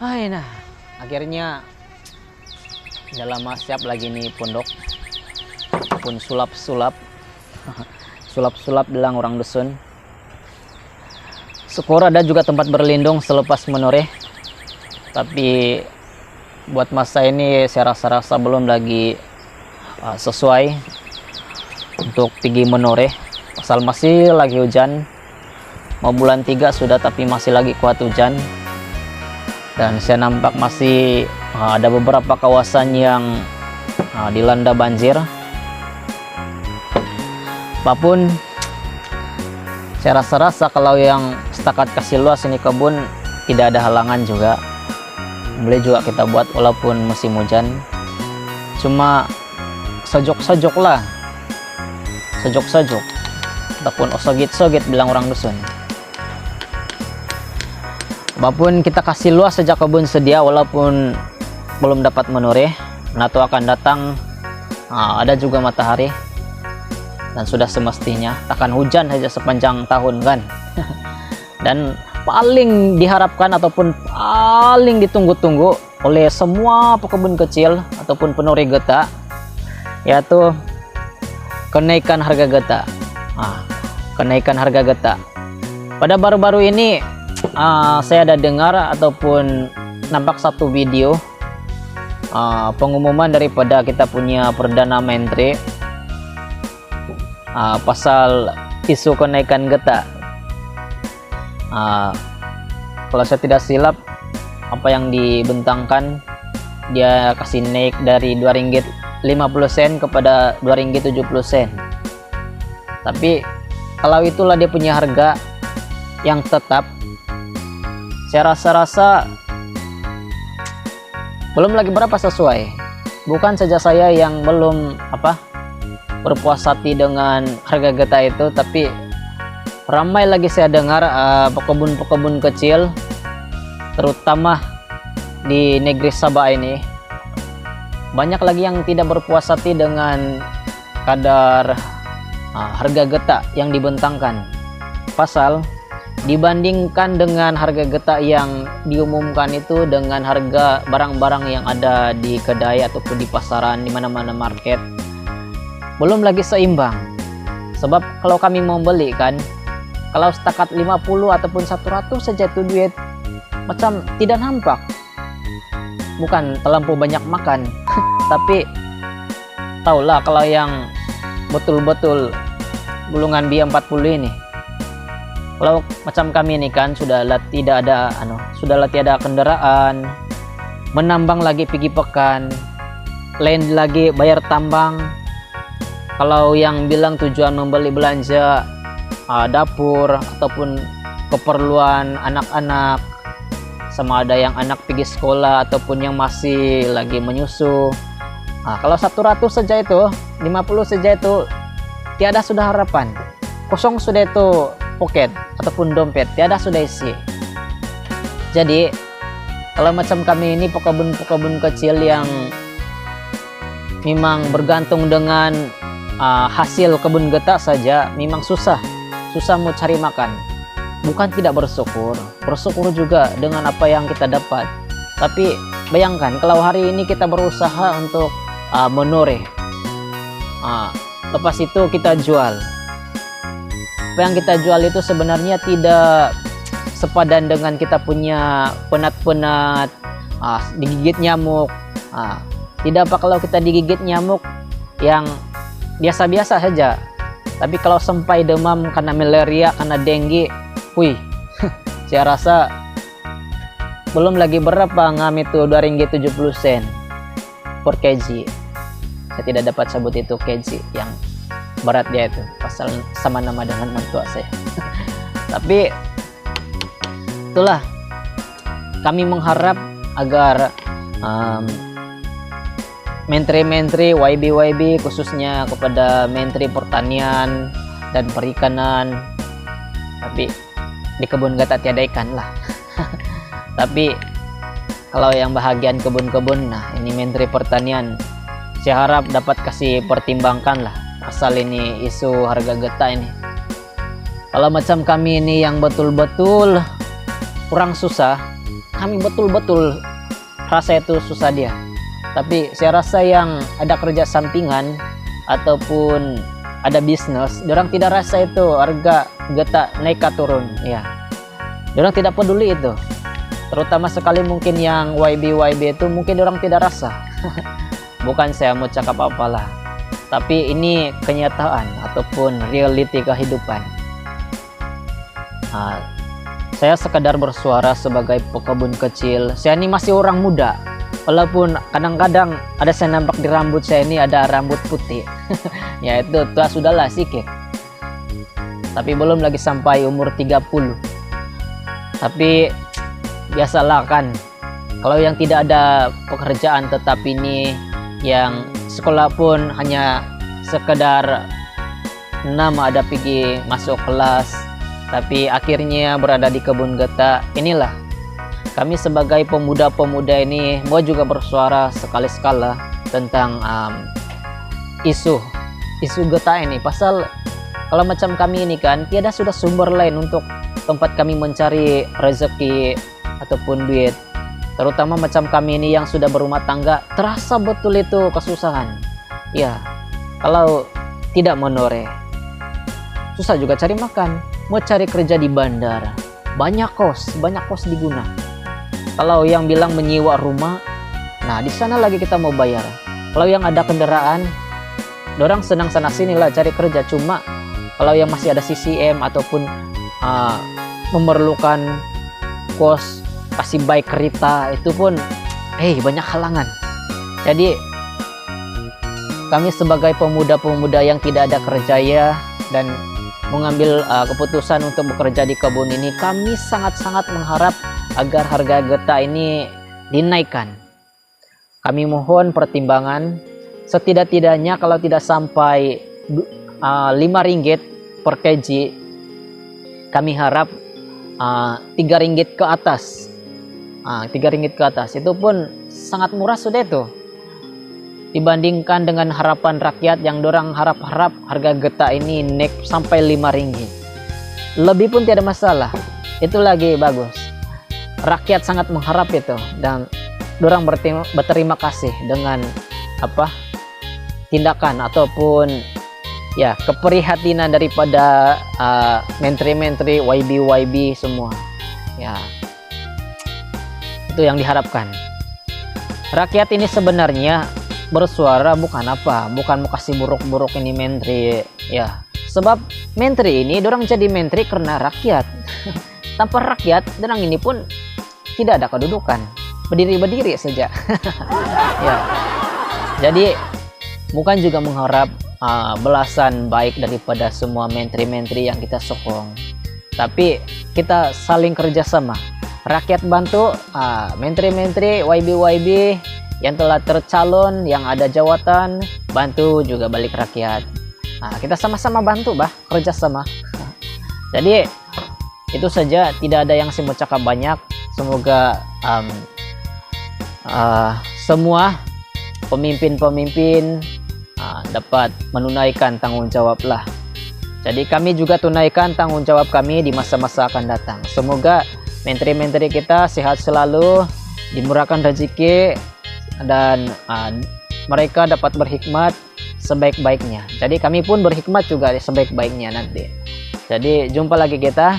Hai, nah akhirnya udah lama siap lagi nih pondok pun sulap-sulap sulap-sulap bilang orang dusun. Syukur ada juga tempat berlindung selepas menoreh, tapi buat masa ini saya rasa-rasa belum lagi sesuai untuk pergi menoreh, asal masih lagi hujan. Mau bulan 3 sudah tapi masih lagi kuat hujan, dan saya nampak masih ada beberapa kawasan yang dilanda banjir. Apapun, saya rasa-rasa kalau yang setakat kasih luas ini kebun tidak ada halangan juga, boleh juga kita buat walaupun musim hujan. Cuma sojok-sojok lah, sojok-sojok ataupun osogit-sogit bilang orang dusun. Apapun, kita kasih luas sejak kebun sedia walaupun belum dapat menoreh. Nato akan datang, ada juga matahari, dan sudah semestinya takkan hujan saja sepanjang tahun kan. Dan paling diharapkan ataupun paling ditunggu-tunggu oleh semua pekebun kecil ataupun penoreh getah, yaitu kenaikan harga getah. Kenaikan harga getah pada baru-baru ini, saya ada dengar ataupun nampak satu video pengumuman daripada kita punya Perdana Menteri pasal isu kenaikan getah. Kalau saya tidak silap, apa yang dibentangkan, dia kasih naik dari Rp2.50 kepada Rp2.70. Tapi kalau itulah dia punya harga yang tetap, saya rasa-rasa belum lagi berapa sesuai. Bukan saja saya yang belum berpuas hati dengan harga getah itu, tapi ramai lagi saya dengar pekebun-pekebun kecil, terutama di negeri Sabah ini, banyak lagi yang tidak berpuas hati dengan kadar harga getah yang dibentangkan. Pasal dibandingkan dengan harga getah yang diumumkan itu dengan harga barang-barang yang ada di kedai ataupun di pasaran, di mana-mana market, belum lagi seimbang. Sebab kalau kami mau beli kan, kalau setakat 50 ataupun 100 saja itu duit macam tidak nampak. Bukan terlampau banyak makan tapi taulah kalau yang betul-betul gulungan biaya 40 ini, kalau macam kami ini kan sudahlah tiada kendaraan, menambang lagi pergi pekan, lain lagi bayar tambang. Kalau yang bilang tujuan membeli belanja dapur ataupun keperluan anak-anak, sama ada yang anak pergi sekolah ataupun yang masih lagi menyusu, kalau 100 saja itu, 50 saja itu tiada sudah harapan, kosong sudah itu poket ataupun dompet, tiada sudah isi. Jadi kalau macam kami ini pekebun-pekebun kecil yang memang bergantung dengan hasil kebun getah saja, memang susah mau cari makan. Bukan tidak bersyukur juga dengan apa yang kita dapat. Tapi bayangkan kalau hari ini kita berusaha untuk menoreh, lepas itu kita jual. Apa yang kita jual itu sebenarnya tidak sepadan dengan kita punya penat-penat, digigit nyamuk. Tidak apa kalau kita digigit nyamuk yang biasa-biasa saja, tapi kalau sampai demam karena malaria, karena dengue, saya rasa belum lagi berapa ngam itu Rp2.70 per kg. Saya tidak dapat sebut itu kg yang berat dia itu, pasal sama nama dengan mentua saya. Tapi itulah, kami mengharap agar menteri-menteri, YB khususnya kepada Menteri Pertanian dan Perikanan, tapi di kebun getah tiada ikan lah. Tapi kalau yang bahagian kebun-kebun, ini Menteri Pertanian, saya harap dapat kasih pertimbangkan lah asal ini isu harga getah ini. Kalau macam kami ini yang betul-betul kurang susah, kami betul-betul rasa itu susah dia. Tapi saya rasa yang ada kerja sampingan ataupun ada bisnis, orang tidak rasa itu harga getah naik turun ya. Orang tidak peduli itu. Terutama sekali mungkin yang YB itu mungkin orang tidak rasa. Bukan saya mau cakap apalah, tapi ini kenyataan ataupun reality kehidupan. Saya sekadar bersuara sebagai pekebun kecil. Saya ini masih orang muda, walaupun kadang-kadang ada saya nampak di rambut saya ini ada rambut putih. Ya itu tua sudahlah sikit, tapi belum lagi sampai umur 30. Tapi biasalah kan, kalau yang tidak ada pekerjaan tetap ini, yang sekolah pun hanya sekedar nama ada pergi masuk kelas, tapi akhirnya berada di kebun getah. Inilah kami sebagai pemuda-pemuda ini mau juga bersuara sekali-sekala tentang isu getah ini. Pasal kalau macam kami ini kan tiada sudah sumber lain untuk tempat kami mencari rezeki ataupun duit. Terutama macam kami ini yang sudah berumah tangga, terasa betul itu kesusahan. Ya, kalau tidak menoreh, susah juga cari makan. Mau cari kerja di bandar, banyak kos diguna. Kalau yang bilang menyewa rumah, nah di sana lagi kita mau bayar. Kalau yang ada kendaraan, dorang senang sana sini lah cari kerja. Cuma kalau yang masih ada CCM ataupun memerlukan kos, kasih baik kereta, itu pun banyak halangan. Jadi kami sebagai pemuda-pemuda yang tidak ada kerja ya dan mengambil keputusan untuk bekerja di kebun ini, kami sangat-sangat mengharap agar harga getah ini dinaikkan. Kami mohon pertimbangan, setidak-tidaknya kalau tidak sampai 5 ringgit per kg, kami harap 3 ringgit ke atas. 3 ringgit ke atas itu pun sangat murah sudah itu, dibandingkan dengan harapan rakyat yang dorang harap-harap harga getah ini naik sampai 5 ringgit. Lebih pun tidak masalah, itu lagi bagus. Rakyat sangat mengharap itu dan dorang berterima kasih dengan tindakan ataupun ya keprihatinan daripada menteri-menteri YB semua. Ya, itu yang diharapkan. Rakyat ini sebenarnya bersuara bukan mau kasih buruk-buruk ini menteri ya. Sebab menteri ini dorang jadi menteri karena rakyat. Tanpa rakyat dorang ini pun tidak ada kedudukan, berdiri saja. Ya. Jadi bukan juga mengharap belasan baik daripada semua menteri-menteri yang kita sokong, tapi kita saling kerjasama. Rakyat bantu menteri-menteri YB yang telah tercalon, yang ada jawatan, bantu juga balik rakyat. Kita sama-sama bantu kerjasama. Jadi itu saja, tidak ada yang saya mau cakap banyak. Semoga semua pemimpin-pemimpin dapat menunaikan tanggung jawab lah. Jadi kami juga tunaikan tanggung jawab kami di masa-masa akan datang. Semoga menteri-menteri kita sehat selalu, dimurahkan rezeki, dan mereka dapat berhikmat sebaik-baiknya. Jadi kami pun berhikmat juga sebaik-baiknya nanti. Jadi jumpa lagi kita.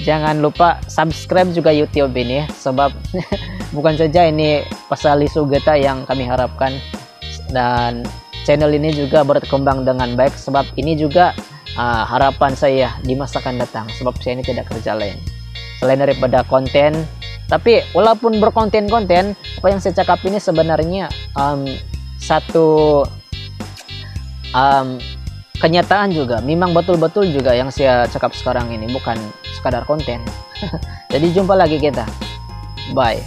Jangan lupa subscribe juga YouTube ini, sebab bukan saja ini pasal isu getah yang kami harapkan, dan channel ini juga berkembang dengan baik, sebab ini juga harapan saya di masa akan datang, sebab saya ini tidak kerja lain selain daripada konten. Tapi walaupun berkonten-konten, apa yang saya cakap ini sebenarnya satu kenyataan juga. Memang betul-betul juga yang saya cakap sekarang ini bukan sekadar konten. Jadi jumpa lagi kita. Bye.